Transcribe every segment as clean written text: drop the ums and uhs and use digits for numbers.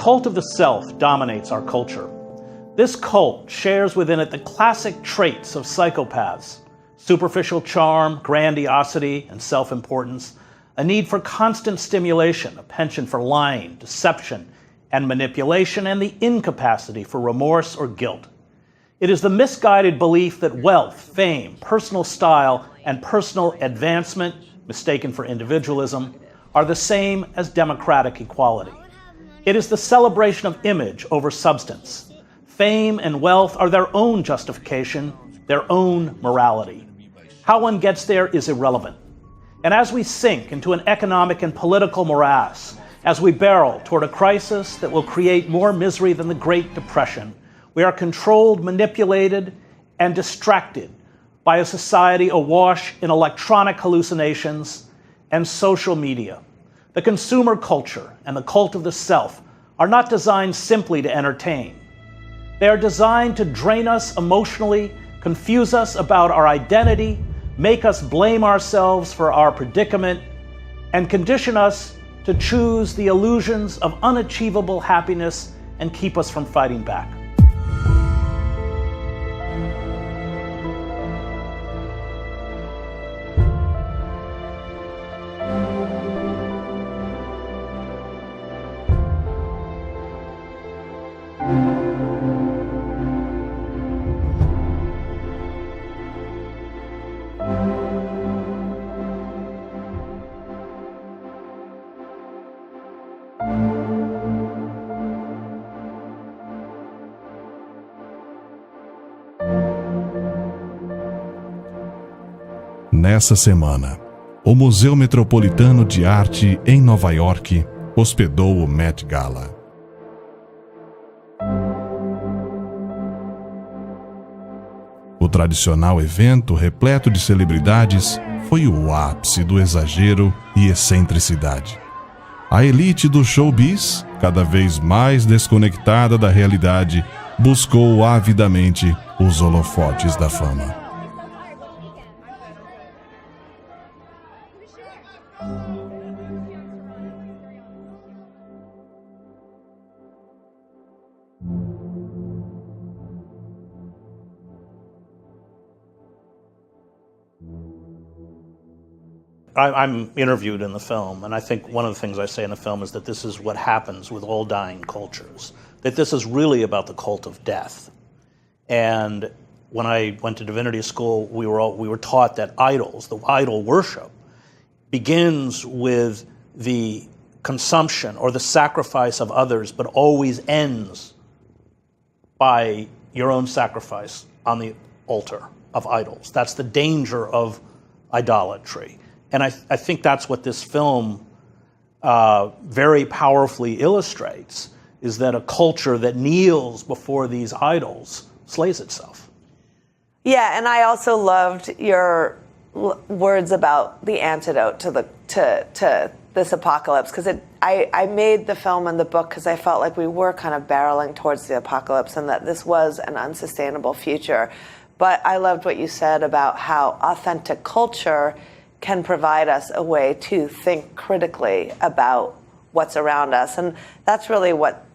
cult of the self dominates our culture. This cult shares within it the classic traits of psychopaths: superficial charm, grandiosity, and self-importance, a need for constant stimulation, a penchant for lying, deception, and manipulation, and the incapacity for remorse or guilt. It is the misguided belief that wealth, fame, personal style, and personal advancement, mistaken for individualism, are the same as democratic equality. It is the celebration of image over substance. Fame and wealth are their own justification, their own morality. How one gets there is irrelevant. And as we sink into an economic and political morass, as we barrel toward a crisis that will create more misery than the Great Depression, we are controlled, manipulated, and distracted by a society awash in electronic hallucinations and social media. The consumer culture and the cult of the self are not designed simply to entertain. They are designed to drain us emotionally, confuse us about our identity, make us blame ourselves for our predicament, and condition us to choose the illusions of unachievable happiness and keep us from fighting back. Nessa semana, o Museu Metropolitano de Arte em Nova York hospedou o Met Gala. O tradicional evento, repleto de celebridades, foi o ápice do exagero e excentricidade. A elite do showbiz, cada vez mais desconectada da realidade, buscou avidamente os holofotes da fama. I'm interviewed in the film, and I think one of the things I say in the film is that this is what happens with all dying cultures, that this is really about the cult of death. And when I went to divinity school, we were taught that idols, the idol worship, begins with the consumption or the sacrifice of others, but always ends by your own sacrifice on the altar of idols. That's the danger of idolatry. And I think that's what this film very powerfully illustrates, is that a culture that kneels before these idols slays itself. Yeah, and I also loved your words about the antidote to this apocalypse, because I made the film and the book because I felt like we were kind of barreling towards the apocalypse and that this was an unsustainable future. But I loved what you said about how authentic culture can provide us a way to think critically about what's around us. And that's really what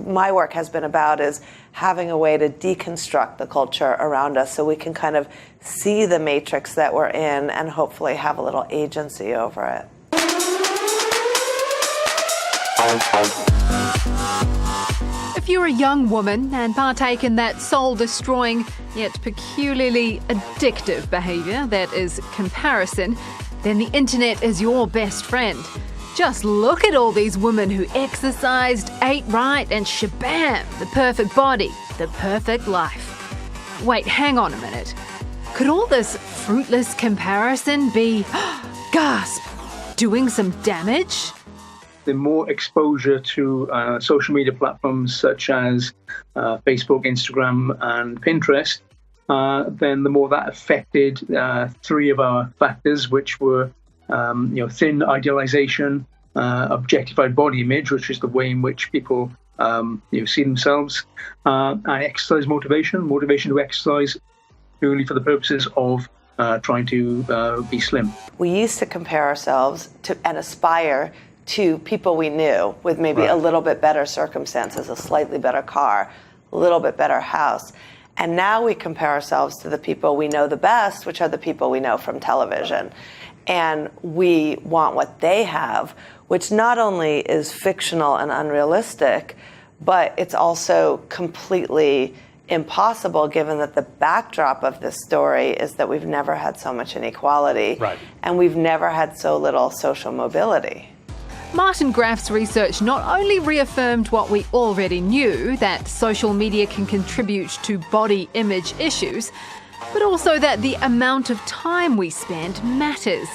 my work has been about, is having a way to deconstruct the culture around us so we can kind of see the matrix that we're in and hopefully have a little agency over it. If you're a young woman and partake in that soul-destroying yet peculiarly addictive behavior that is comparison, then the internet is your best friend. Just look at all these women who exercised, ate right, and shabam, the perfect body, the perfect life. Wait, hang on a minute. Could all this fruitless comparison be, gasp, doing some damage? The more exposure to social media platforms such as Facebook, Instagram, and Pinterest, then the more that affected three of our factors, which were thin idealization, objectified body image, which is the way in which people see themselves, and exercise motivation to exercise purely for the purposes of trying to be slim. We used to compare ourselves to and aspire to people we knew with maybe a little bit better circumstances, a slightly better car, a little bit better house. And now we compare ourselves to the people we know the best, which are the people we know from television. And we want what they have, which not only is fictional and unrealistic, but it's also completely impossible given that the backdrop of this story is that we've never had so much inequality and we've never had so little social mobility. Martin Graff's research not only reaffirmed what we already knew, that social media can contribute to body image issues, but also that the amount of time we spend matters.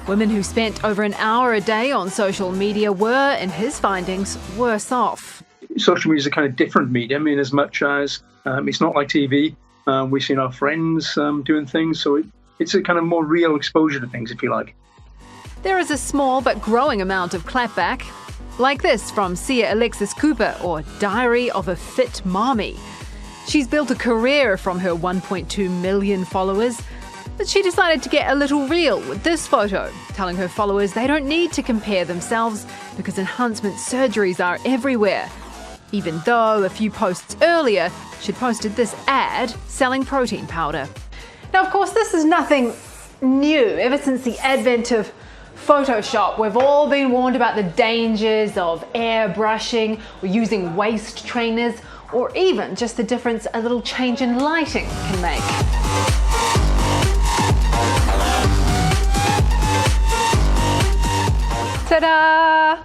Women who spent over an hour a day on social media were, in his findings, worse off. Social media is a kind of different medium in as much as it's not like TV. We've seen our friends doing things, so it's a kind of more real exposure to things, if you like. There is a small but growing amount of clapback, like this from Sia Alexis Cooper, or Diary of a Fit Mommy. She's built a career from her 1.2 million followers, but she decided to get a little real with this photo, telling her followers they don't need to compare themselves because enhancement surgeries are everywhere. Even though a few posts earlier, she'd posted this ad selling protein powder. Now, of course, this is nothing new. Ever since the advent of Photoshop, we've all been warned about the dangers of airbrushing or using waist trainers, or even just the difference a little change in lighting can make. Ta-da!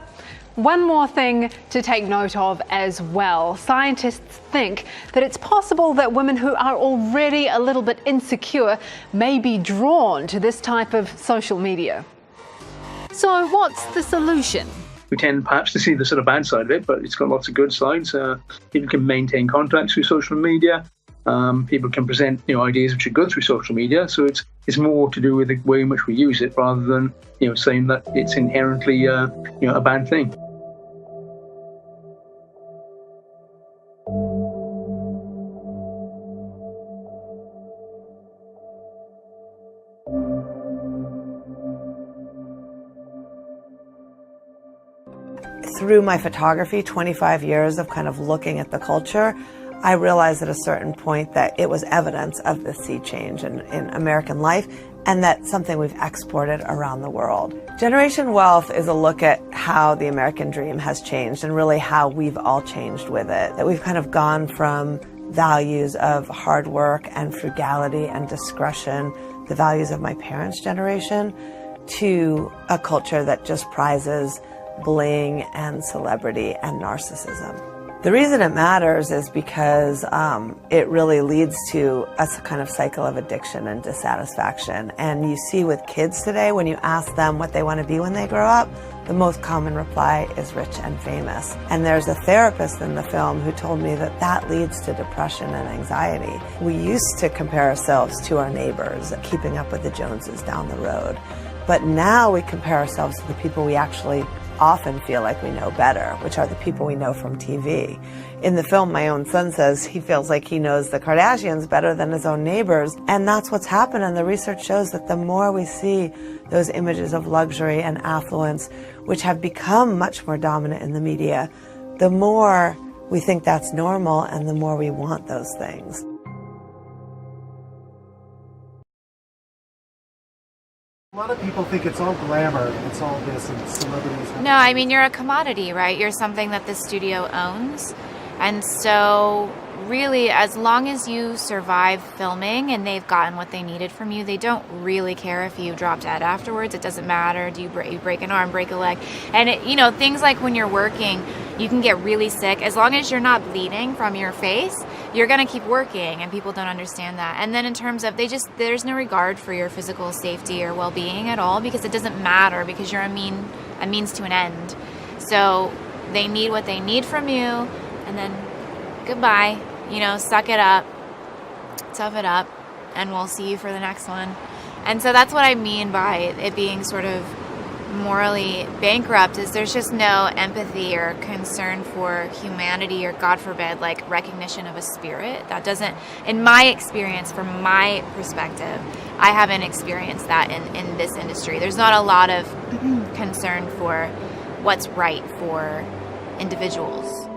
One more thing to take note of as well. Scientists think that it's possible that women who are already a little bit insecure may be drawn to this type of social media. So what's the solution? We tend perhaps to see the sort of bad side of it, but it's got lots of good sides. People can maintain contacts through social media. People can present ideas which are good through social media. So it's more to do with the way in which we use it rather than saying that it's inherently a bad thing. Through my photography, 25 years of kind of looking at the culture, I realized at a certain point that it was evidence of the sea change in American life, and that's something we've exported around the world. Generation Wealth is a look at how the American dream has changed and really how we've all changed with it. That we've kind of gone from values of hard work and frugality and discretion, the values of my parents' generation, to a culture that just prizes bling and celebrity and narcissism. The reason it matters is because it really leads to a kind of cycle of addiction and dissatisfaction. And you see with kids today, when you ask them what they want to be when they grow up, the most common reply is rich and famous. And there's a therapist in the film who told me that that leads to depression and anxiety. We used to compare ourselves to our neighbors, keeping up with the Joneses down the road. But now we compare ourselves to the people we actually often feel like we know better, which are the people we know from TV. In the film, my own son says he feels like he knows the Kardashians better than his own neighbors, and that's what's happened. And the research shows that the more we see those images of luxury and affluence, which have become much more dominant in the media, the more we think that's normal and the more we want those things. A lot of people think it's all glamour, it's all this, and celebrities. No, I mean, you're a commodity, right? You're something that the studio owns. And so, really, as long as you survive filming and they've gotten what they needed from you, they don't really care if you drop dead afterwards. It doesn't matter. Do you break an arm, break a leg? And, things like when you're working, you can get really sick. As long as you're not bleeding from your face, you're going to keep working, and people don't understand that. And then in terms of, there's no regard for your physical safety or well-being at all, because it doesn't matter, because you're a means to an end. So they need what they need from you, and then goodbye. Suck it up, tough it up, and we'll see you for the next one. And so that's what I mean by it being sort of morally bankrupt, is there's just no empathy or concern for humanity, or God forbid, like recognition of a spirit. That doesn't, in my experience, from my perspective, I haven't experienced that in this industry. There's not a lot of concern for what's right for individuals.